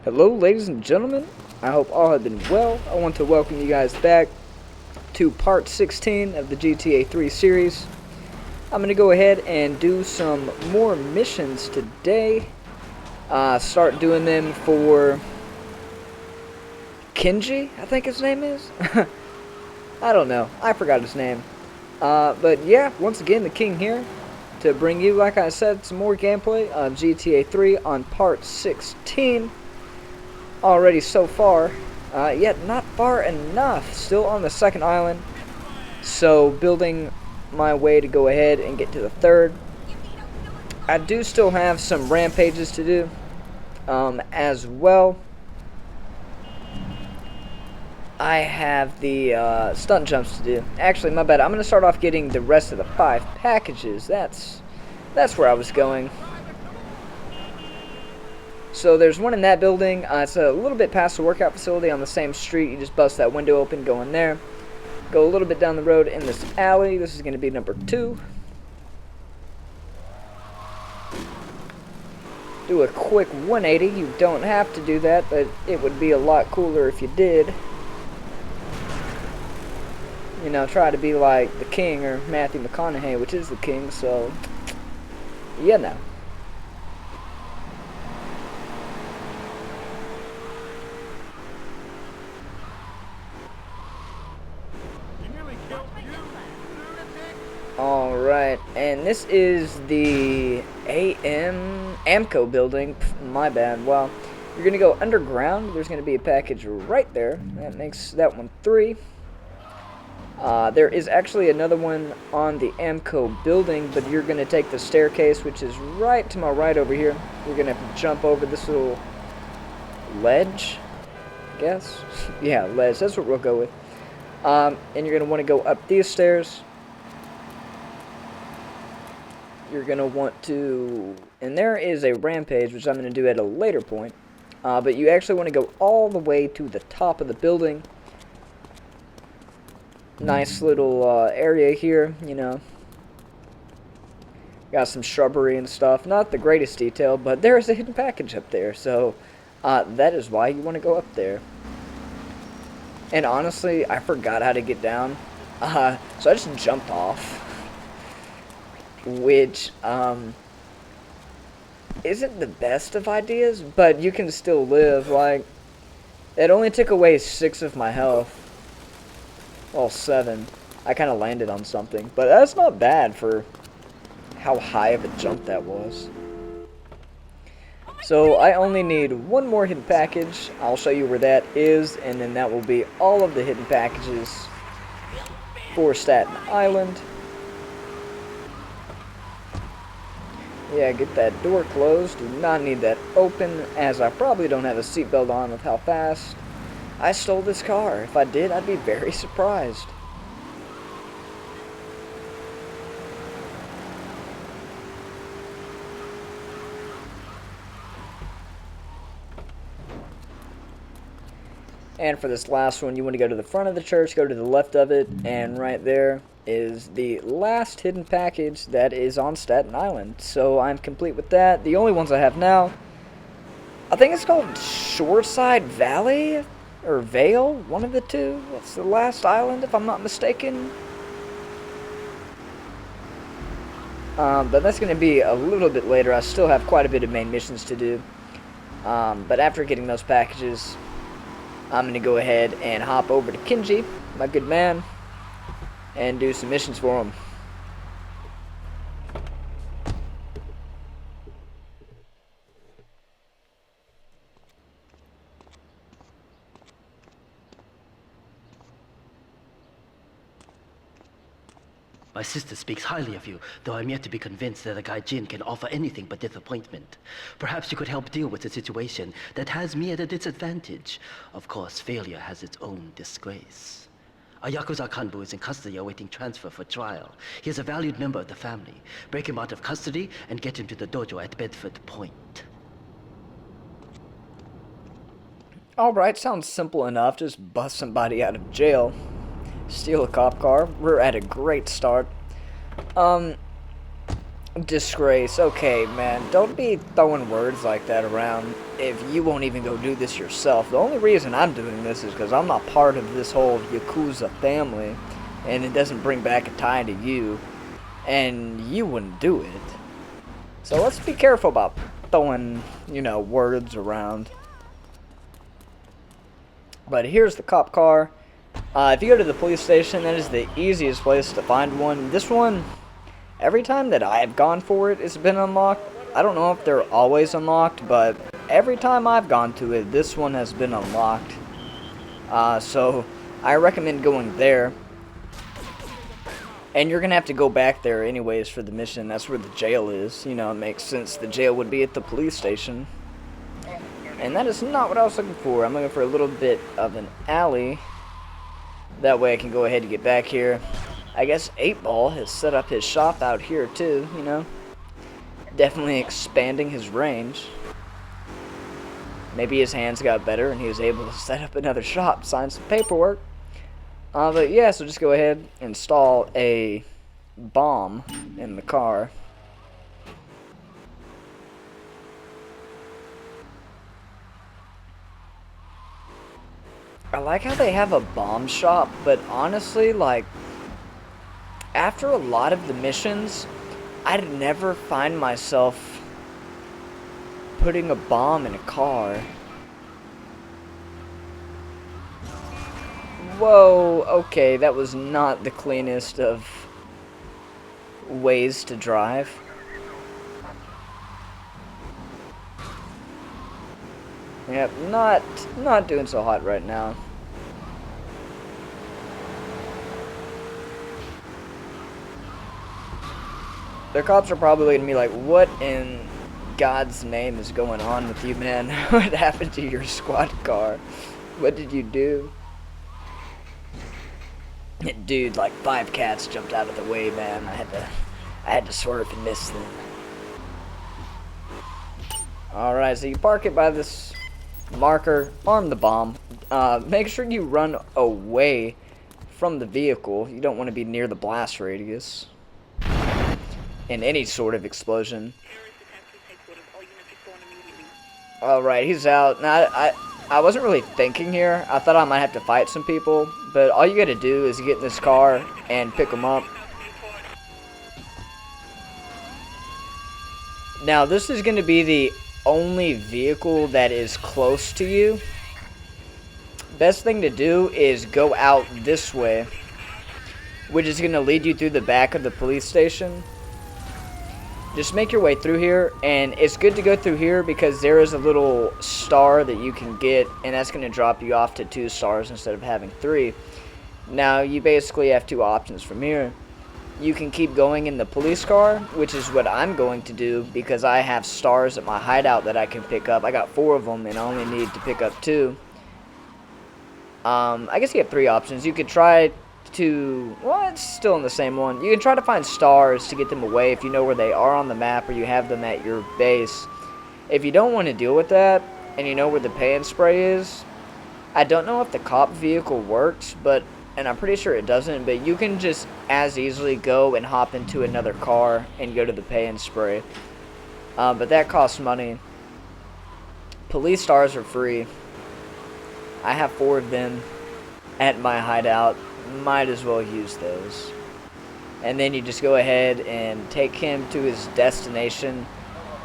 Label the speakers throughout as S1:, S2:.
S1: Hello, ladies and gentlemen. I hope all have been well. I want to welcome you guys back to part 16 of the GTA 3 series. I'm going to go ahead and do some more missions today. Start doing them for Kenji, I think his name is. I don't know. I forgot his name. But yeah, once again, the King here to bring you, like I said, some more gameplay of GTA 3 on part 16. Already so far, yet not far enough. Still on the second island, so building my way to go ahead and get to the third. I do still have some rampages to do as well. I have the stunt jumps to do. Actually, my bad. I'm going to start off getting the rest of the 5 packages. That's where I was going. So there's one in that building. It's a little bit past the workout facility on the same street. You just bust that window open, go in there. Go a little bit down the road in this alley. This is going to be number 2. Do a quick 180. You don't have to do that, but it would be a lot cooler if you did. You know, try to be like the King or Matthew McConaughey, which is the King, so you know. Alright, and this is the AMCO building. My bad. Well, you're going to go underground. There's going to be a package right there. That makes that one 3. There is actually another one on the AMCO building, but you're going to take the staircase, which is right to my right over here. You're going to have to jump over this little ledge, I guess. Yeah, ledge. That's what we'll go with. And you're going to want to go up these stairs. You're going to want to, and there is a rampage, which I'm going to do at a later point, but you actually want to go all the way to the top of the building. Nice little area here, you know. Got some shrubbery and stuff. Not the greatest detail, but there is a hidden package up there, so that is why you want to go up there. And honestly, I forgot how to get down, so I just jumped off. Which isn't the best of ideas, but you can still live. Like, it only took away 6 of my health. Well, 7. I kind of landed on something, but that's not bad for how high of a jump that was. So I only need one more hidden package. I'll show you where that is, and then that will be all of the hidden packages for Staten Island. Yeah, get that door closed. Do not need that open, as I probably don't have a seatbelt on with how fast I stole this car. If I did, I'd be very surprised. And for this last one, you want to go to the front of the church, go to the left of it, and right there is the last hidden package that is on Staten Island. So I'm complete with that. The only ones I have now, I think it's called Shoreside Valley or Vale, one of the two. That's the last island, if I'm not mistaken. But that's going to be a little bit later. I still have quite a bit of main missions to do. But after getting those packages, I'm going to go ahead and hop over to Kenji, my good man, and do some missions for him.
S2: My sister speaks highly of you, though I'm yet to be convinced that a guy Jin can offer anything but disappointment. Perhaps you could help deal with a situation that has me at a disadvantage. Of course, failure has its own disgrace. A Yakuza Kanbu is in custody awaiting transfer for trial. He is a valued member of the family. Break him out of custody and get him to the dojo at Bedford Point.
S1: Alright, sounds simple enough. Just bust somebody out of jail. Steal a cop car. We're at a great start. Disgrace. Okay, man. Don't be throwing words like that around if you won't even go do this yourself. The only reason I'm doing this is because I'm not part of this whole Yakuza family, and it doesn't bring back a tie to you, and you wouldn't do it. So let's be careful about throwing, you know, words around. But here's the cop car. If you go to the police station, that is the easiest place to find one. This one, every time that I've gone for it, it's been unlocked. I don't know if they're always unlocked, but every time I've gone to it, this one has been unlocked. So I recommend going there. And you're going to have to go back there anyways for the mission. That's where the jail is. You know, it makes sense. The jail would be at the police station. And that is not what I was looking for. I'm looking for a little bit of an alley. That way I can go ahead and get back here. I guess 8-Ball has set up his shop out here too, you know. Definitely expanding his range. Maybe his hands got better and he was able to set up another shop, sign some paperwork. But yeah, so just go ahead and install a bomb in the car. I like how they have a bomb shop, but honestly, like, after a lot of the missions, I'd never find myself putting a bomb in a car. Whoa, okay, that was not the cleanest of ways to drive. Yep, not doing so hot right now. The cops are probably gonna be like, what in God's name is going on with you, man? What happened to your squad car? What did you do? Dude, like 5 cats jumped out of the way, man. I had to swerve and miss them. Alright, so you park it by this marker, arm the bomb. Make sure you run away from the vehicle. You don't want to be near the blast radius in any sort of explosion. Alright, he's out. Now, I wasn't really thinking here. I thought I might have to fight some people, but all you gotta do is get in this car and pick them up. Now, this is gonna be the only vehicle that is close to you. Best thing to do is go out this way, which is gonna lead you through the back of the police station. Just make your way through here, and it's good to go through here because there is a little star that you can get, and that's going to drop you off to 2 stars instead of having 3. Now, you basically have 2 options from here. You can keep going in the police car, which is what I'm going to do because I have stars at my hideout that I can pick up. I got 4 of them, and I only need to pick up 2. I guess you have 3 options. You could try to, well, it's still in the same one. You can try to find stars to get them away if you know where they are on the map or you have them at your base. If you don't want to deal with that and you know where the pay and spray is, I don't know if the cop vehicle works, and I'm pretty sure it doesn't, but you can just as easily go and hop into another car and go to the pay and spray. But that costs money. Police stars are free. I have 4 of them at my hideout. Might as well use those. And then you just go ahead and take him to his destination,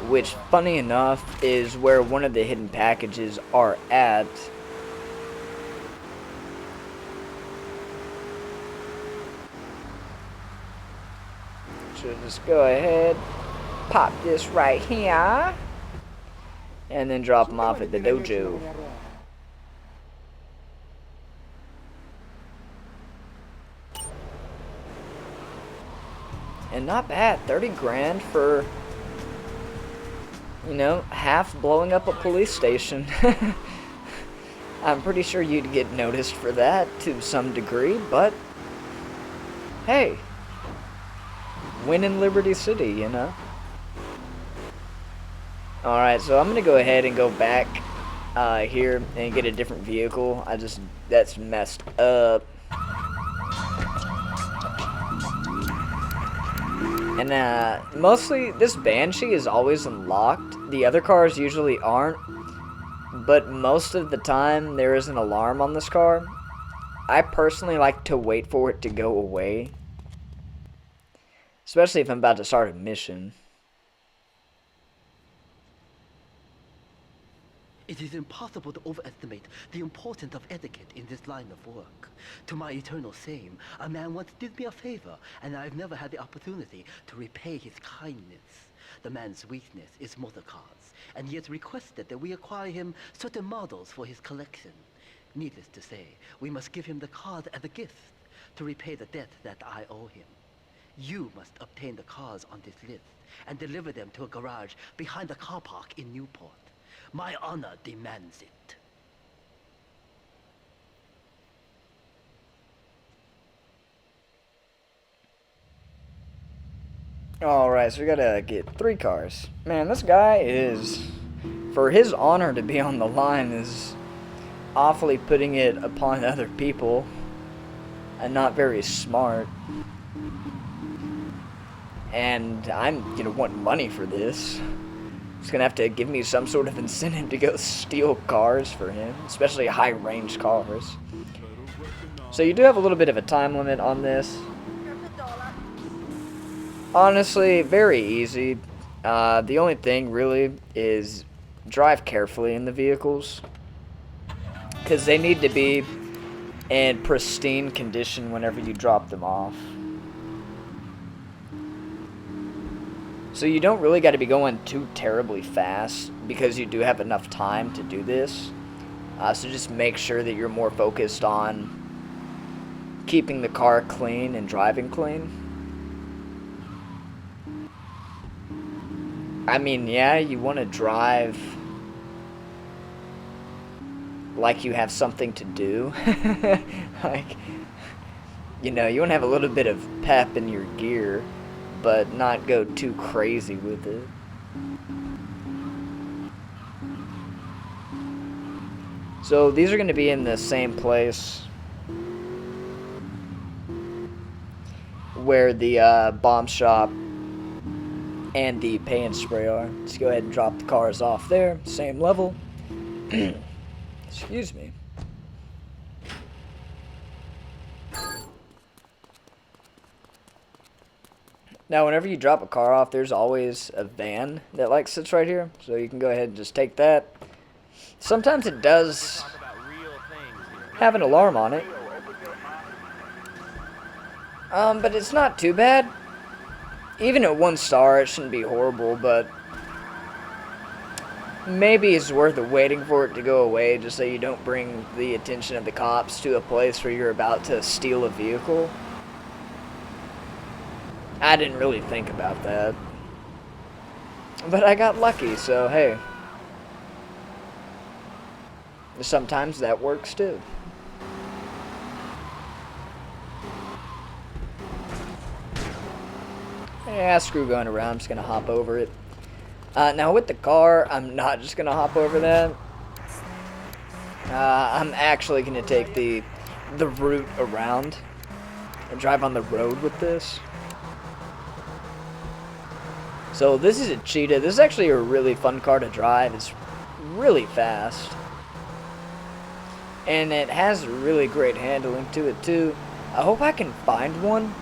S1: which, funny enough, is where one of the hidden packages are at. So just go ahead, pop this right here, and then drop him off at the dojo. And not bad, 30 grand for, you know, half blowing up a police station. I'm pretty sure you'd get noticed for that to some degree, but hey, win in Liberty City, you know. Alright, so I'm going to go ahead and go back here and get a different vehicle. That's messed up. And mostly, this Banshee is always unlocked. The other cars usually aren't. But most of the time, there is an alarm on this car. I personally like to wait for it to go away. Especially if I'm about to start a mission.
S2: It is impossible to overestimate the importance of etiquette in this line of work. To my eternal shame, a man once did me a favor, and I've never had the opportunity to repay his kindness. The man's weakness is motor cars, and he has requested that we acquire him certain models for his collection. Needless to say, we must give him the cars as a gift to repay the debt that I owe him. You must obtain the cars on this list and deliver them to a garage behind the car park in Newport. My honor demands it.
S1: Alright, so we gotta get 3 cars. Man, this guy is... For his honor to be on the line is awfully putting it upon other people. And not very smart. And I'm gonna want money for this. He's gonna have to give me some sort of incentive to go steal cars for him, especially high-range cars. So you do have a little bit of a time limit on this. Honestly, very easy. The only thing really is drive carefully in the vehicles, because they need to be in pristine condition whenever you drop them off. So you don't really got to be going too terribly fast, because you do have enough time to do this. So just make sure that you're more focused on keeping the car clean and driving clean. I mean, yeah, you want to drive like you have something to do. Like, you know, you want to have a little bit of pep in your gear, but not go too crazy with it. So these are going to be in the same place where the bomb shop and the pay and spray are. Let's go ahead and drop the cars off there, same level. Excuse me. Now, whenever you drop a car off, there's always a van that like sits right here, so you can go ahead and just take that. Sometimes it does have an alarm on it, but it's not too bad. Even at 1 star, it shouldn't be horrible, but maybe it's worth it waiting for it to go away just so you don't bring the attention of the cops to a place where you're about to steal a vehicle. I didn't really think about that. But I got lucky, so hey. Sometimes that works too. Yeah, screw going around, I'm just gonna hop over it. Now with the car, I'm not just gonna hop over that. I'm actually gonna take the route around and drive on the road with this. So this is a Cheetah. This is actually a really fun car to drive. It's really fast. And it has really great handling to it too. I hope I can find one,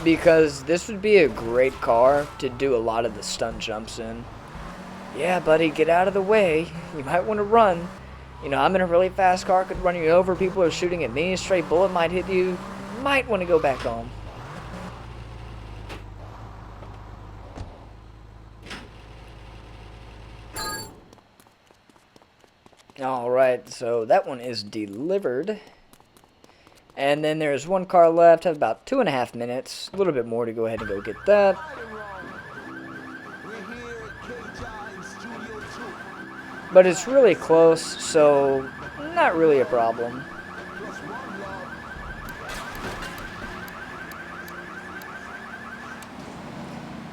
S1: because this would be a great car to do a lot of the stunt jumps in. Yeah, buddy, get out of the way. You might want to run. You know, I'm in a really fast car, could run you over. People are shooting at me. A stray bullet might hit you. Might want to go back home. Alright, so that one is delivered. And then there's 1 car left. Have about 2.5 minutes. A little bit more to go ahead and go get that. But it's really close, so not really a problem.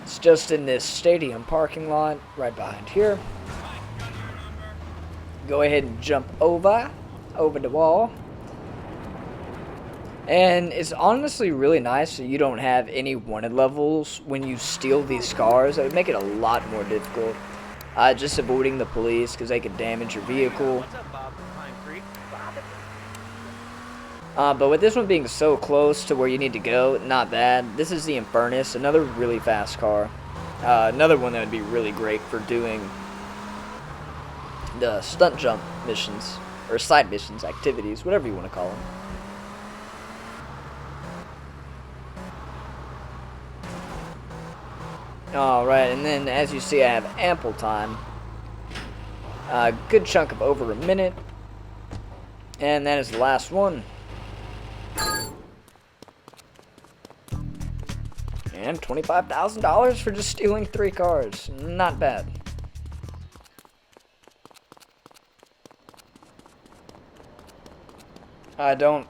S1: It's just in this stadium parking lot right behind here. Go ahead and jump over the wall. And it's honestly really nice that you don't have any wanted levels when you steal these cars. That would make it a lot more difficult. Just avoiding the police because they could damage your vehicle.
S3: What's up, Bob? Pine Creek.
S1: But with this one being so close to where you need to go, not bad. This is the Infernus, another really fast car. Another one that would be really great for doing the stunt jump missions, or side missions, activities, whatever you want to call them. Alright, and then as you see I have ample time. A good chunk of over a minute. And that is the last one. And $25,000 for just stealing 3 cars. Not bad. I don't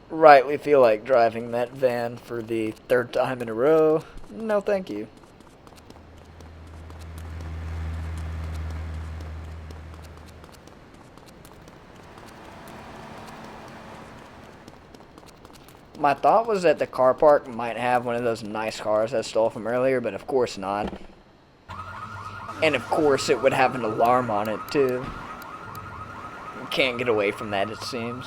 S1: rightly feel like driving that van for the 3rd time in a row. No thank you. My thought was that the car park might have one of those nice cars I stole from earlier, but of course not. And of course it would have an alarm on it too. You can't get away from that, it seems.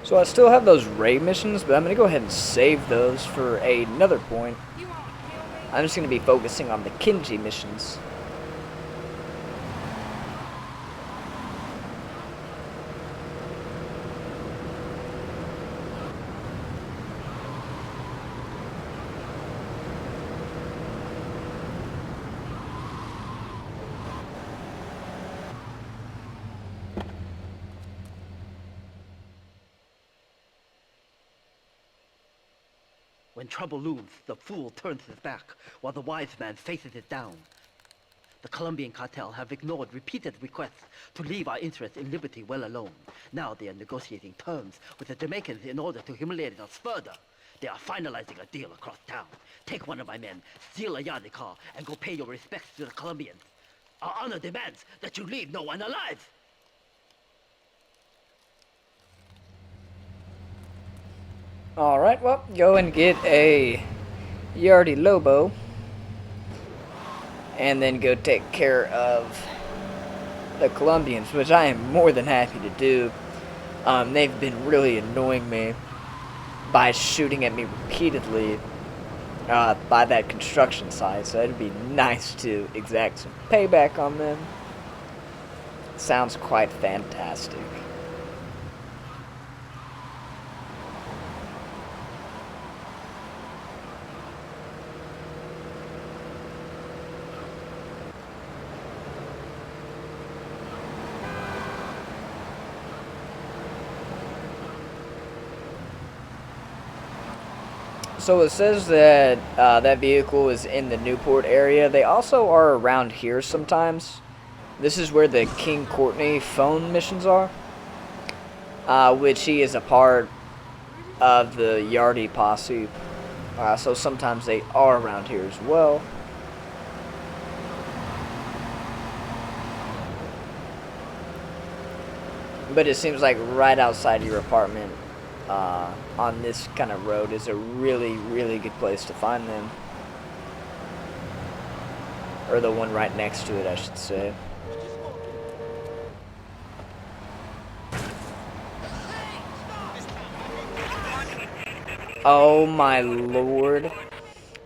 S1: So I still have those raid missions, but I'm going to go ahead and save those for another point. I'm just going to be focusing on the Kenji missions.
S2: When trouble looms, the fool turns his back, while the wise man faces it down. The Colombian cartel have ignored repeated requests to leave our interests in liberty well alone. Now they are negotiating terms with the Jamaicans in order to humiliate us further. They are finalizing a deal across town. Take one of my men, steal a Yardi car, and go pay your respects to the Colombians. Our honor demands that you leave no one alive!
S1: Alright, well, go and get a Yardi Lobo. And then go take care of the Colombians, which I am more than happy to do. They've been really annoying me by shooting at me repeatedly by that construction site, so it'd be nice to exact some payback on them. Sounds quite fantastic. So it says that that vehicle is in the Newport area. They also are around here sometimes. This is where the King Courtney phone missions are, which he is a part of the Yardi posse. So sometimes they are around here as well. But it seems like right outside your apartment on this kind of road is a really, really good place to find them. Or the one right next to it, I should say. Oh my lord.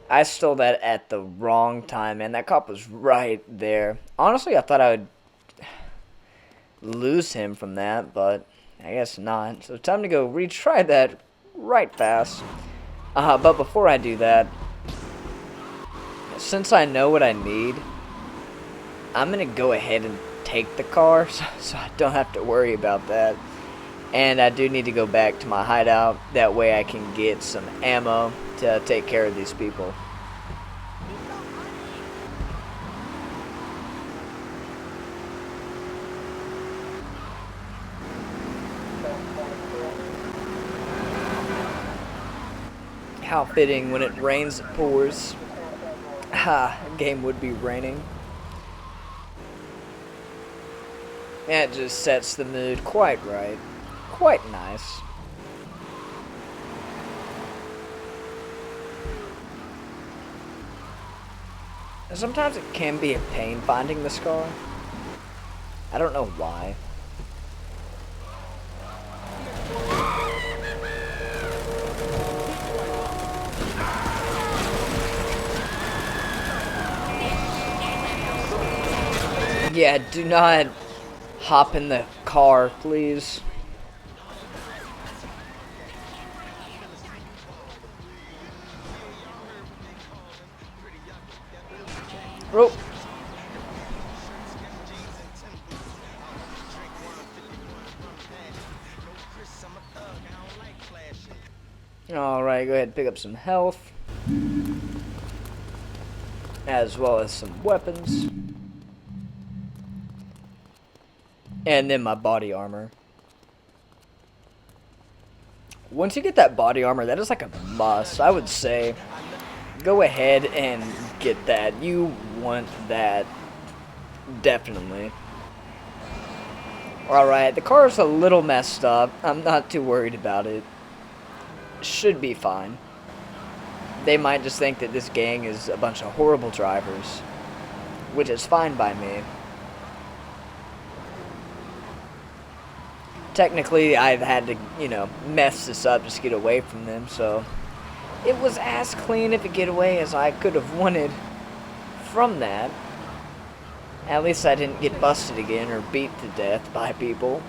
S1: I stole that at the wrong time, man. That cop was right there. Honestly, I thought I would lose him from that, but I guess not. So time to go retry that right fast. But before I do that, since I know what I need, I'm going to go ahead and take the car so I don't have to worry about that. And I do need to go back to my hideout. That way I can get some ammo to take care of these people. How fitting, when it rains it pours. Ha, game would be raining. That just sets the mood quite right. Quite nice. Sometimes it can be a pain finding this car. I don't know why. Yeah, do not hop in the car, please. Oh. Alright, go ahead and pick up some health. As well as some weapons. And then my body armor. Once you get that body armor, that is like a must. I would say go ahead and get that. You want that. Definitely. Alright, the car is a little messed up. I'm not too worried about it. Should be fine. They might just think that this gang is a bunch of horrible drivers, which is fine by me. Technically, I've had to, you know, mess this up just to get away from them, so it was as clean of a getaway as I could have wanted from that. At least I didn't get busted again or beat to death by people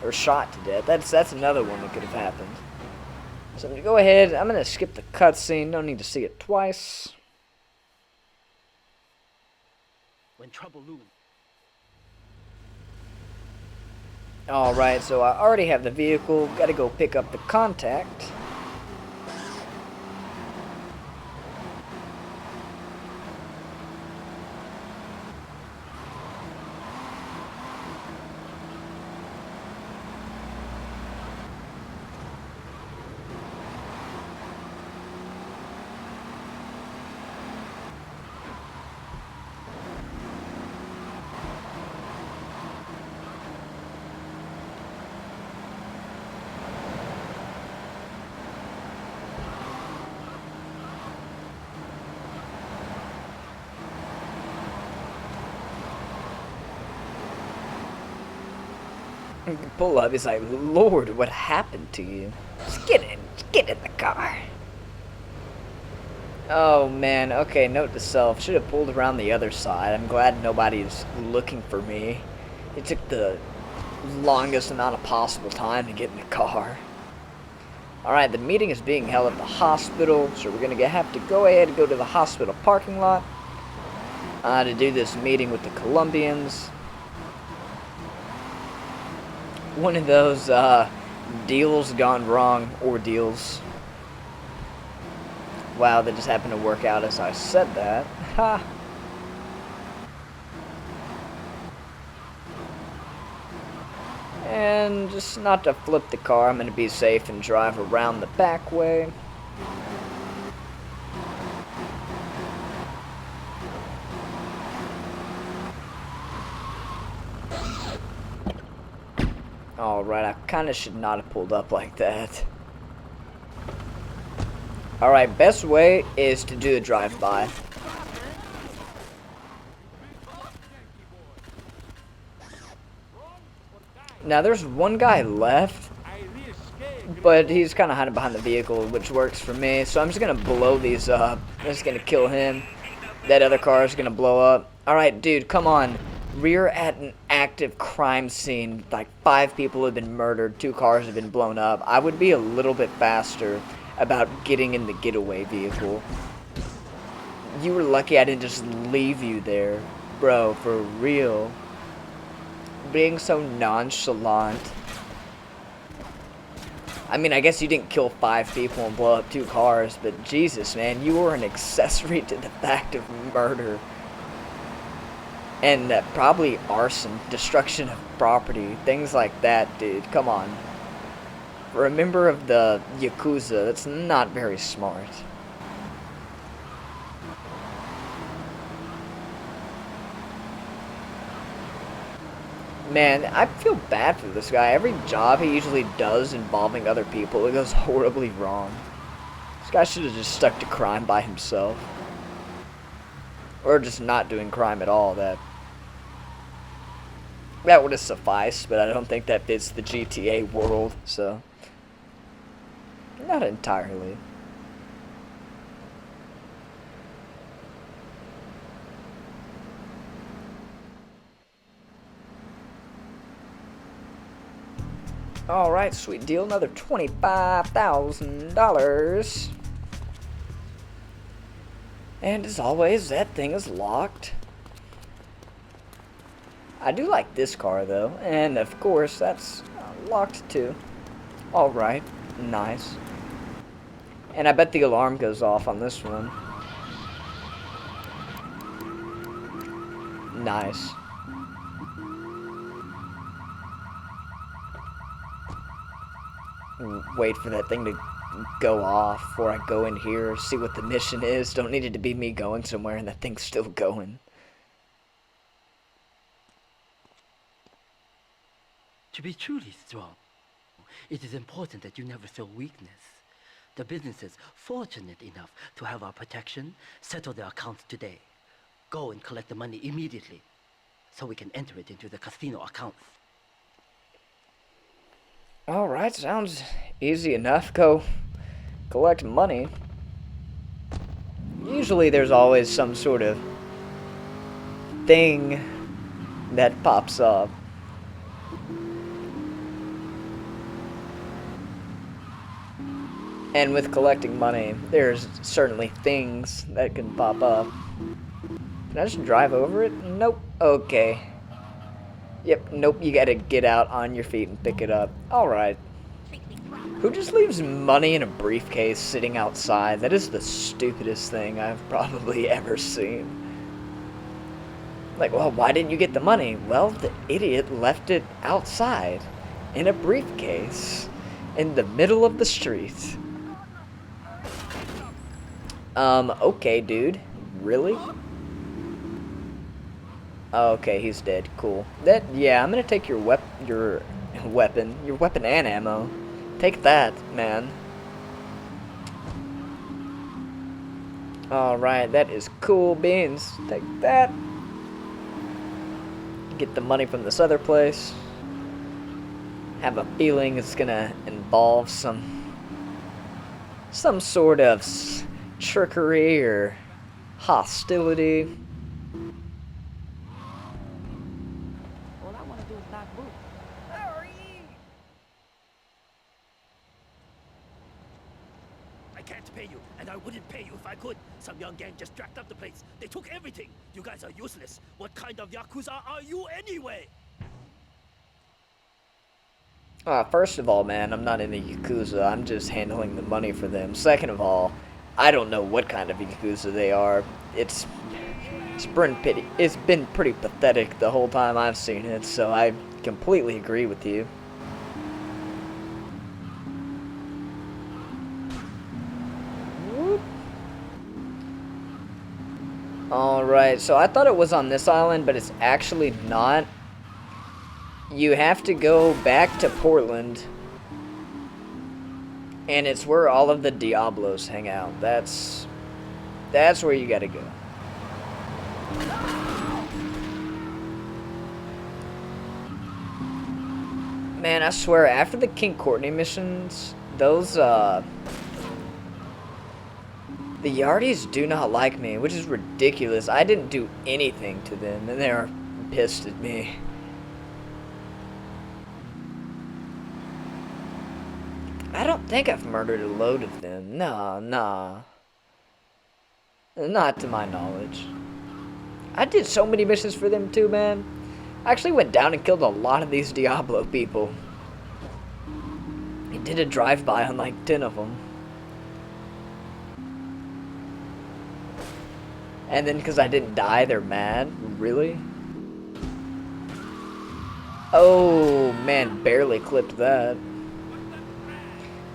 S1: or shot to death. That's another one that could have happened. So I'm going to go ahead, I'm going to skip the cutscene, don't need to see it twice.
S2: When trouble looms.
S1: Alright, so I already have the vehicle, got to go pick up the contact. Pull up, he's like, Lord, what happened to you? Just get in the car. Oh man, okay, note to self, should have pulled around the other side. I'm glad nobody's looking for me. It took the longest amount of possible time to get in the car. Alright, the meeting is being held at the hospital, so we're gonna have to go ahead and go to the hospital parking lot to do this meeting with the Colombians. One of those deals gone wrong ordeals. Wow, that just happened to work out as I said that. Ha! And just not to flip the car, I'm going to be safe and drive around the back way. Alright, I kind of should not have pulled up like that. Alright, best way is to do a drive-by. Now, there's one guy left, but he's kind of hiding behind the vehicle, which works for me. So I'm just going to blow these up. I'm just going to kill him. That other car is going to blow up. Alright, dude, come on. Rear at an active crime scene. Like 5 people have been murdered. 2 cars have been blown up. I would be a little bit faster about getting in the getaway vehicle. You were lucky I didn't just leave you there. Bro, for real. Being so nonchalant. I mean, I guess you didn't kill 5 people and blow up 2 cars, but Jesus, man, you were an accessory to the fact of murder. And probably arson, destruction of property, things like that, dude. Come on. For a member of the Yakuza, that's not very smart. Man, I feel bad for this guy. Every job he usually does involving other people, it goes horribly wrong. This guy should have just stuck to crime by himself. Or just not doing crime at all. That would have sufficed, but I don't think that fits the GTA world, so... Not entirely. Alright, sweet deal. Another $25,000. And as always, that thing is locked. I do like this car, though. And, of course, that's locked, too. Alright. Nice. And I bet the alarm goes off on this one. Nice. Wait for that thing to go off before I go in here, see what the mission is. Don't need it to be me going somewhere and that thing's still going.
S2: To be truly strong, it is important that you never show weakness. The business is fortunate enough to have our protection. Settle their accounts today. Go and collect the money immediately, so we can enter it into the casino accounts.
S1: Alright, sounds easy enough. Go collect money. Usually there's always some sort of thing that pops up. And with collecting money, there's certainly things that can pop up. Can I just drive over it? Nope. Okay. Yep, nope, you gotta get out on your feet and pick it up. Alright. Who just leaves money in a briefcase sitting outside? That is the stupidest thing I've probably ever seen. Like, well, why didn't you get the money? Well, the idiot left it outside in a briefcase in the middle of the street. Okay, dude. Really? Okay, he's dead. Cool. Yeah, I'm gonna take your weapon and ammo. Take that, man. Alright, that is cool beans. Take that. Get the money from this other place. Have a feeling it's gonna involve some sort of trickery or hostility.
S2: I can't pay you, and I wouldn't pay you if I could. Some young gang just jacked up the place. They took everything. You guys are useless. What kind of Yakuza are you anyway?
S1: First of all, man, I'm not in the Yakuza. I'm just handling the money for them. Second of all, I don't know what kind of Yakuza they are. It's been pretty pathetic the whole time I've seen it, so I completely agree with you. Alright, so I thought it was on this island, but it's actually not. You have to go back to Portland, and it's where all of the Diablos hang out. That's where you gotta go. Man, I swear, after the King Courtney missions, those, the Yardis do not like me, which is ridiculous. I didn't do anything to them, and they're pissed at me. I don't think I've murdered a load of them. Nah. Not to my knowledge. I did so many missions for them too, man. I actually went down and killed a lot of these Diablo people. I did a drive-by on like 10 of them. And then because I didn't die, they're mad? Really? Oh, man, barely clipped that.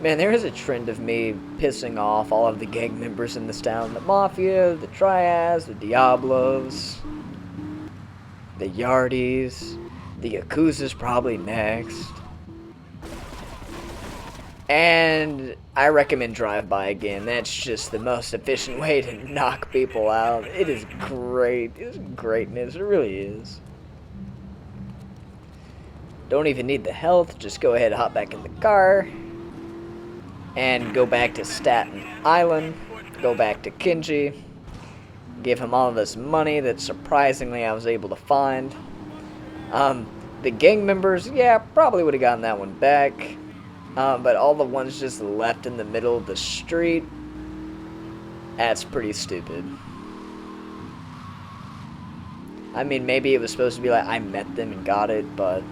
S1: Man, there is a trend of me pissing off all of the gang members in this town. The Mafia, the Triads, the Diablos, the Yardis, the Yakuza's probably next. And I recommend Drive-By again. That's just the most efficient way to knock people out. It is great. It's greatness. It really is. Don't even need the health. Just go ahead and hop back in the car. And go back to Staten Island. Go back to Kenji. Give him all of this money that surprisingly I was able to find. The gang members, yeah, probably would have gotten that one back. But all the ones just left in the middle of the street, that's pretty stupid. I mean, maybe it was supposed to be like I met them and got it, but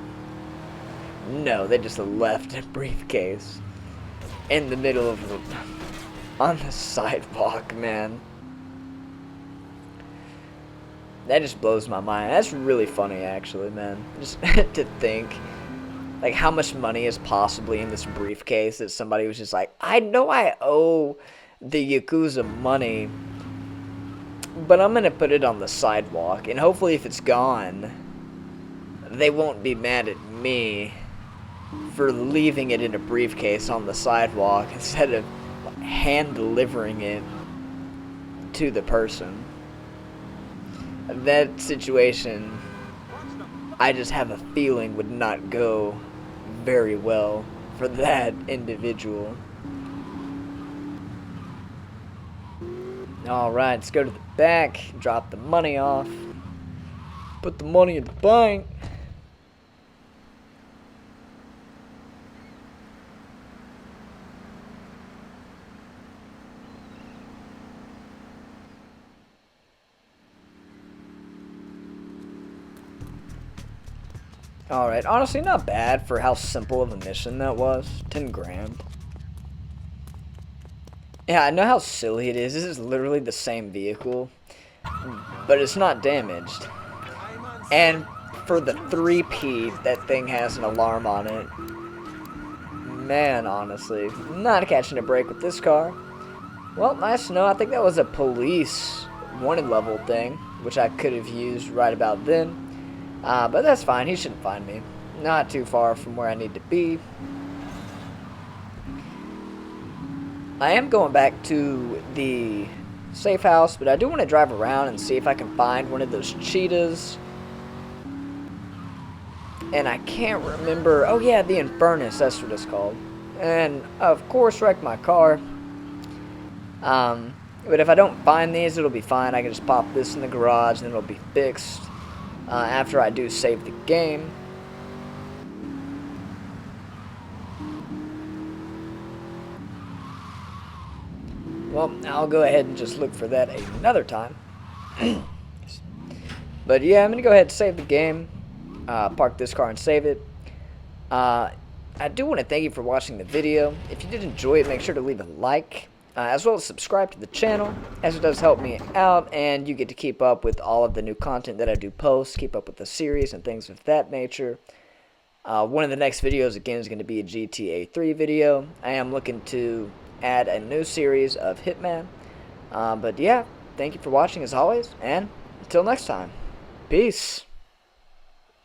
S1: no, they just left a briefcase in the middle of the, on the sidewalk, man. That just blows my mind. That's really funny, actually, man. Just to think, like, how much money is possibly in this briefcase that somebody was just like, I know I owe the Yakuza money, but I'm going to put it on the sidewalk, and hopefully if it's gone, they won't be mad at me for leaving it in a briefcase on the sidewalk instead of hand-delivering it to the person. That situation, I just have a feeling would not go very well for that individual. Alright, let's go to the back, drop the money off, put the money in the bank. Alright, honestly not bad for how simple of a mission that was. 10 grand. Yeah, I know how silly it is. This is literally the same vehicle, but it's not damaged. And for the 3P, that thing has an alarm on it. Man, honestly, not catching a break with this car. Well, nice to know. I think that was a police wanted level thing, which I could have used right about then. But that's fine. He shouldn't find me. Not too far from where I need to be. I am going back to the safe house, but I do want to drive around and see if I can find one of those cheetahs. And I can't remember. Oh yeah, the Infernus. That's what it's called. And of course, wreck my car. But if I don't find these, it'll be fine. I can just pop this in the garage, and it'll be fixed. After I do save the game. Well, I'll go ahead and just look for that another time. But yeah, I'm going to go ahead and save the game. Park this car and save it. I do want to thank you for watching the video. If you did enjoy it, make sure to leave a like. As well as subscribe to the channel, as it does help me out, and you get to keep up with all of the new content that I do post, keep up with the series and things of that nature. One of the next videos, again, is going to be a GTA 3 video. I am looking to add a new series of Hitman. But yeah, thank you for watching as always, and until next time, peace.